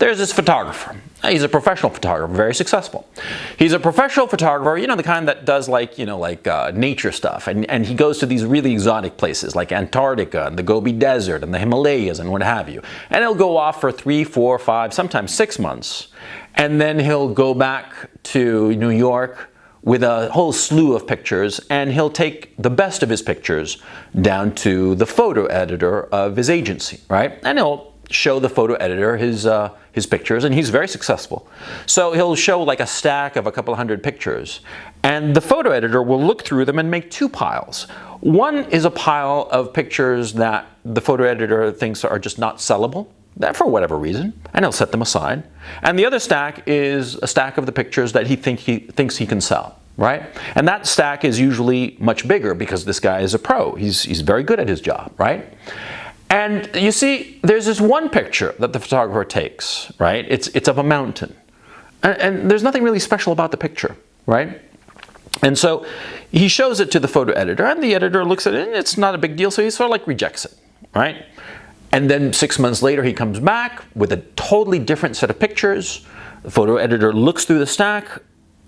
there's this photographer. He's a professional photographer, very successful. He's a professional photographer, you know, the kind that does like, you know, like nature stuff. And he goes to these really exotic places like Antarctica and the Gobi Desert and the Himalayas and what have you. And he'll go off for 3, 4, 5, sometimes 6 months. And then he'll go back to New York with a whole slew of pictures, and he'll take the best of his pictures down to the photo editor of his agency, right? And he'll show the photo editor his pictures, and he's very successful. So he'll show like a stack of a couple hundred pictures, and the photo editor will look through them and make 2 piles. One is a pile of pictures that the photo editor thinks are just not sellable, that for whatever reason, and he'll set them aside. And the other stack is a stack of the pictures that he thinks he can sell, right? And that stack is usually much bigger because this guy is a pro. He's very good at his job, right? And you see, there's this one picture that the photographer takes, right? It's of a mountain. And there's nothing really special about the picture, right? And so he shows it to the photo editor, and the editor looks at it, and it's not a big deal, so he sort of like rejects it, right? And then 6 months later, he comes back with a totally different set of pictures. The photo editor looks through the stack,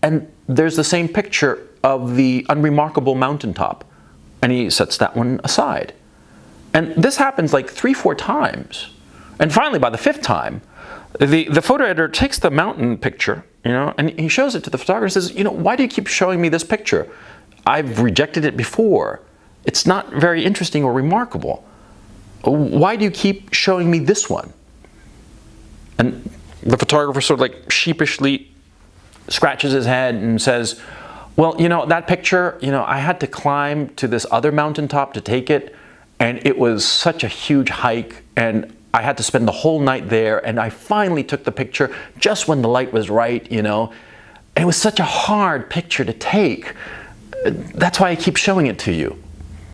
and there's the same picture of the unremarkable mountaintop. And he sets that one aside. And this happens like 3, 4 times. And finally, by the 5th time, the photo editor takes the mountain picture, you know, and he shows it to the photographer and says, you know, why do you keep showing me this picture? I've rejected it before. It's not very interesting or remarkable. Why do you keep showing me this one? And the photographer sort of like sheepishly scratches his head and says, well, you know, that picture, you know, I had to climb to this other mountaintop to take it, and it was such a huge hike, and I had to spend the whole night there, and I finally took the picture just when the light was right, you know. And it was such a hard picture to take. That's why I keep showing it to you.